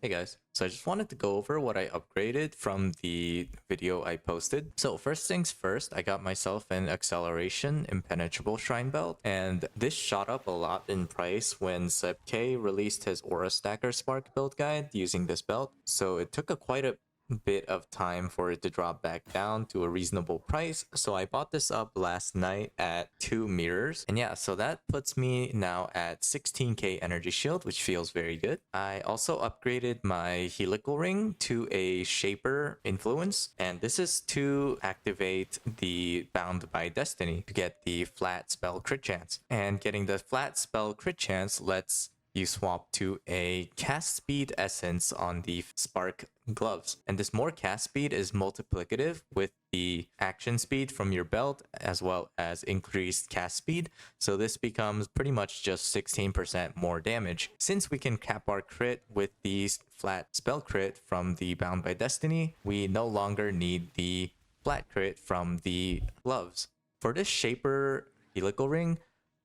Hey guys, so I just wanted to go over what I upgraded from the video I posted. So first things first, I got myself an acceleration impenetrable shrine belt, and this shot up a lot in price when Spectre released his aura stacker spark build guide using this belt. So it took quite a bit of time for it to drop back down to a reasonable price, so I bought this up last night at 2 mirrors, and yeah, so that puts me now at 16k energy shield, which feels very good. I also upgraded my helical ring to a shaper influence, and this is to activate the bound by destiny to get the flat spell crit chance, and getting the flat spell crit chance lets you swap to a cast speed essence on the spark gloves. And this more cast speed is multiplicative with the action speed from your belt as well as increased cast speed. So this becomes pretty much just 16% more damage. Since we can cap our crit with the flat spell crit from the Bound by Destiny, we no longer need the flat crit from the gloves. For this Shaper helical ring,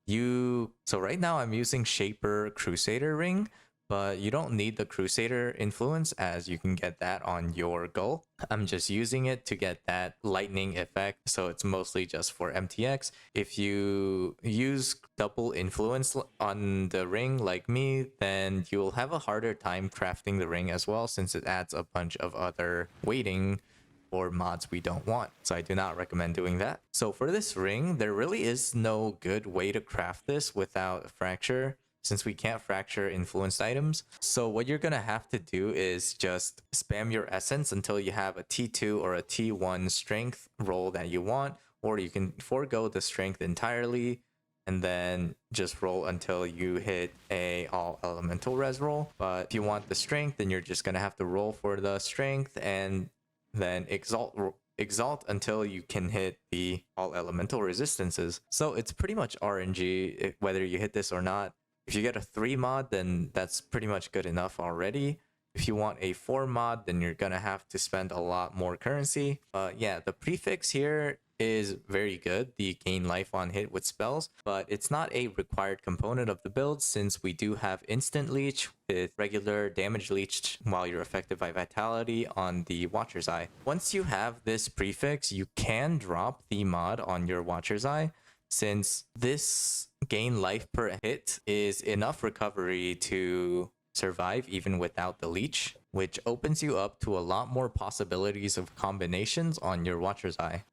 so right now I'm using Shaper Crusader ring, but you don't need the Crusader influence as you can get that on your goal. I'm just using it to get that lightning effect, so it's mostly just for MTX. If you use double influence on the ring like me, then you'll have a harder time crafting the ring as well, since it adds a bunch of other weighting or mods we don't want, so I do not recommend doing that. So for this ring, there really is no good way to craft this without fracture, since we can't fracture influenced items. So what you're gonna have to do is just spam your essence until you have a T2 or a T1 strength roll that you want, or you can forego the strength entirely and then just roll until you hit a all elemental res roll. But if you want the strength, then you're just gonna have to roll for the strength and then exalt until you can hit the all elemental resistances. So it's pretty much RNG whether you hit this or not. If you get a 3 mod, then that's pretty much good enough already. If you want a 4 mod, then you're gonna have to spend a lot more currency. Yeah, the prefix here is very good, the gain life on hit with spells, but it's not a required component of the build, since we do have instant leech with regular damage leech while you're affected by vitality on the Watcher's Eye. Once you have this prefix, you can drop the mod on your Watcher's Eye, since this gain life per hit is enough recovery to survive even without the leech, which opens you up to a lot more possibilities of combinations on your Watcher's Eye.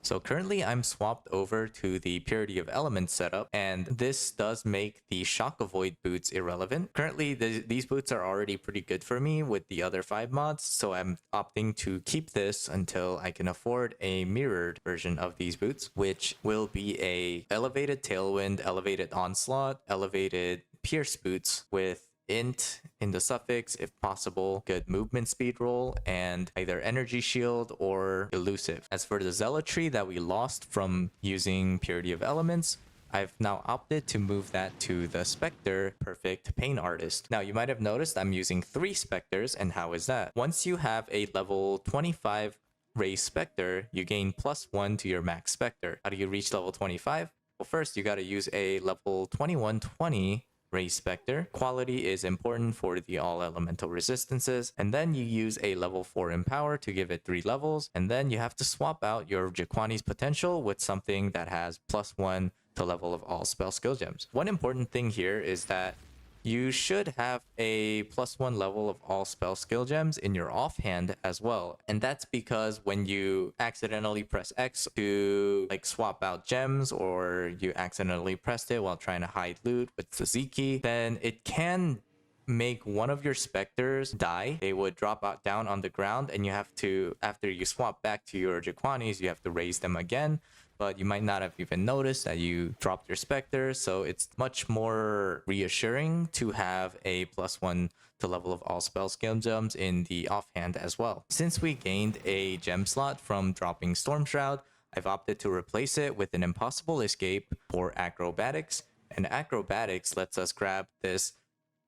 So currently I'm swapped over to the Purity of Elements setup, and this does make the Shock Avoid boots irrelevant. Currently these boots are already pretty good for me with the other 5 mods, so I'm opting to keep this until I can afford a mirrored version of these boots, which will be a elevated Tailwind, elevated Onslaught, elevated Pierce boots with int in the suffix, if possible, good movement speed roll, and either energy shield or elusive. As for the zealotry that we lost from using Purity of Elements, I've now opted to move that to the Spectre Perfect Pain Artist. Now you might have noticed I'm using 3 Spectres, and how is that? Once you have a level 25 raise Spectre, you gain +1 to your max Spectre. How do you reach level 25? Well, first you gotta use a level 2120 raise Spectre. Quality is important for the all elemental resistances, and then you use a level 4 empower to give it 3 levels, and then you have to swap out your Jiquani's potential with something that has +1 to level of all spell skill gems. One important thing here is that you should have a +1 level of all spell skill gems in your offhand as well. And that's because when you accidentally press X to like swap out gems, or you accidentally pressed it while trying to hide loot with the Z key, then it can make one of your specters die. They would drop out down on the ground, and you have to, after you swap back to your Jiquanis, you have to raise them again. But you might not have even noticed that you dropped your Spectre, so it's much more reassuring to have a +1 to level of all spell skill gems in the offhand as well. Since we gained a gem slot from dropping Storm Shroud, I've opted to replace it with an Impossible Escape for Acrobatics, and Acrobatics lets us grab this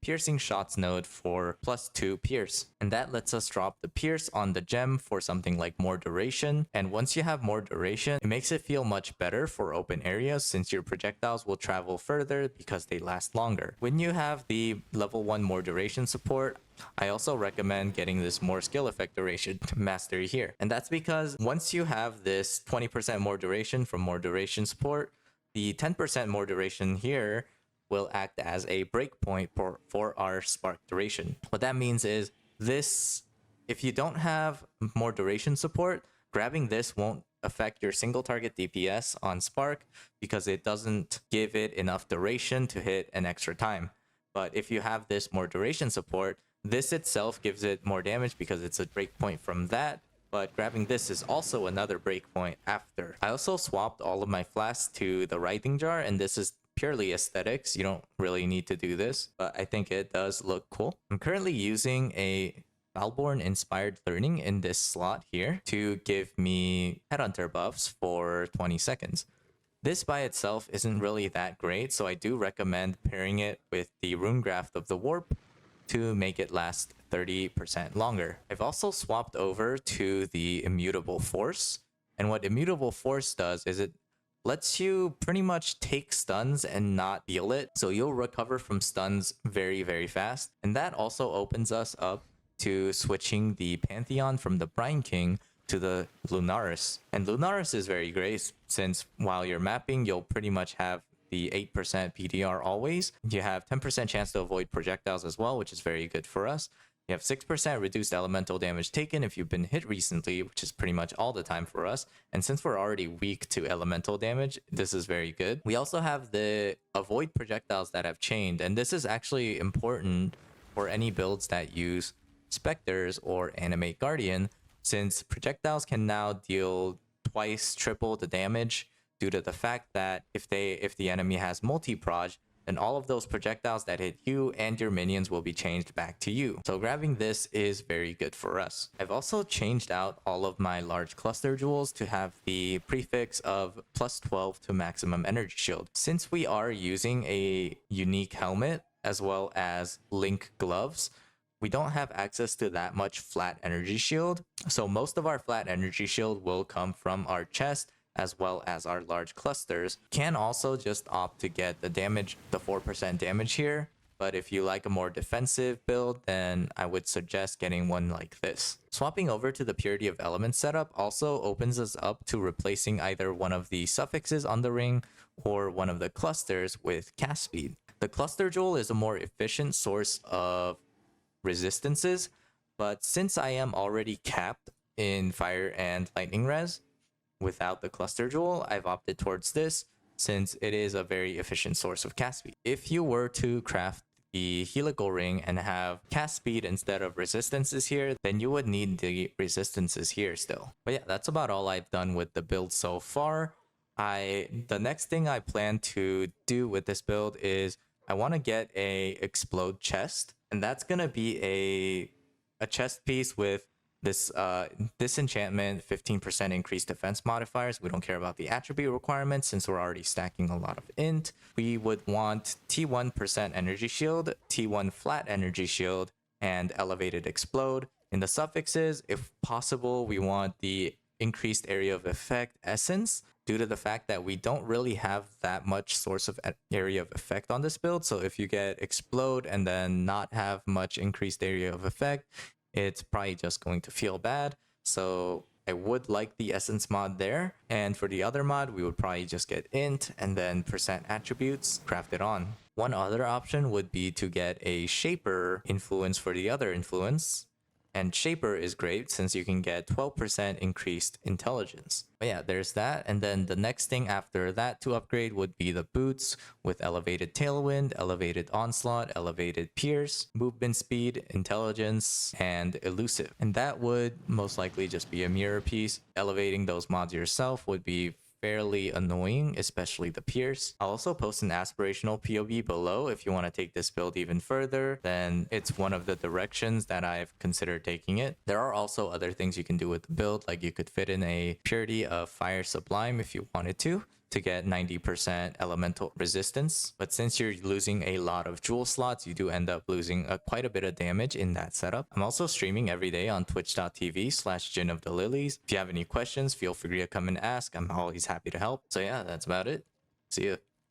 piercing shots node for +2 pierce. And that lets us drop the pierce on the gem for something like more duration. And once you have more duration, it makes it feel much better for open areas since your projectiles will travel further because they last longer. When you have the level 1 more duration support, I also recommend getting this more skill effect duration mastery here. And that's because once you have this 20% more duration from more duration support, the 10% more duration here will act as a breakpoint for our spark duration. What that means is this, if you don't have more duration support, grabbing this won't affect your single target DPS on spark because it doesn't give it enough duration to hit an extra time. But if you have this more duration support, this itself gives it more damage because it's a breakpoint from that, but grabbing this is also another breakpoint after. I also swapped all of my flasks to the writhing jar, and this is purely aesthetics. You don't really need to do this, but I think it does look cool. I'm currently using a Foulborn inspired learning in this slot here to give me headhunter buffs for 20 seconds. This by itself isn't really that great, so I do recommend pairing it with the rune graft of the warp to make it last 30% longer. I've also swapped over to the Immutable Force, and what Immutable Force does is it lets you pretty much take stuns and not feel it, so you'll recover from stuns very, very fast. And that also opens us up to switching the Pantheon from the Brine King to the Lunaris. And Lunaris is very great since while you're mapping, you'll pretty much have the 8% PDR always. You have 10% chance to avoid projectiles as well, which is very good for us. You have 6% reduced elemental damage taken if you've been hit recently, which is pretty much all the time for us. And since we're already weak to elemental damage, this is very good. We also have the avoid projectiles that have chained, and this is actually important for any builds that use Spectres or Animate Guardian, since projectiles can now deal twice triple the damage due to the fact that if the enemy has multi-proj, then all of those projectiles that hit you and your minions will be changed back to you. So grabbing this is very good for us. I've also changed out all of my large cluster jewels to have the prefix of +12 to maximum energy shield. Since we are using a unique helmet as well as link gloves, we don't have access to that much flat energy shield. So most of our flat energy shield will come from our chest as well as our large clusters. Can also just opt to get the damage, the 4% damage here. But if you like a more defensive build, then I would suggest getting one like this. Swapping over to the Purity of Elements setup also opens us up to replacing either one of the suffixes on the ring or one of the clusters with cast speed. The cluster jewel is a more efficient source of resistances, but since I am already capped in fire and lightning res without the cluster jewel, I've opted towards this since it is a very efficient source of cast speed. If you were to craft the helical ring and have cast speed instead of resistances here, then you would need the resistances here still. But yeah, that's about all I've done with the build so far. The next thing I plan to do with this build is I want to get a explode chest, and that's gonna be a chest piece with this disenchantment, 15% increased defense modifiers. We don't care about the attribute requirements since we're already stacking a lot of int. We would want T1% energy shield, T1 flat energy shield, and elevated explode. In the suffixes, if possible, we want the increased area of effect essence, due to the fact that we don't really have that much source of area of effect on this build. So if you get explode and then not have much increased area of effect, it's probably just going to feel bad. So I would like the essence mod there. And for the other mod, we would probably just get int and then % attributes crafted on. One other option would be to get a shaper influence for the other influence. And Shaper is great since you can get 12% increased intelligence. But yeah, there's that. And then the next thing after that to upgrade would be the boots with elevated tailwind, elevated onslaught, elevated pierce, movement speed, intelligence, and elusive. And that would most likely just be a mirror piece. Elevating those mods yourself would be fairly annoying, especially the pierce. I'll also post an aspirational POV below if you want to take this build even further. Then it's one of the directions that I've considered taking it. There are also other things you can do with the build, like you could fit in a purity of fire sublime if you wanted to, to get 90% elemental resistance. But since you're losing a lot of jewel slots, you do end up losing quite a bit of damage in that setup. I'm also streaming every day on twitch.tv/Jin of the Lilies. If you have any questions, feel free to come and ask. I'm always happy to help. So yeah, that's about it. See ya.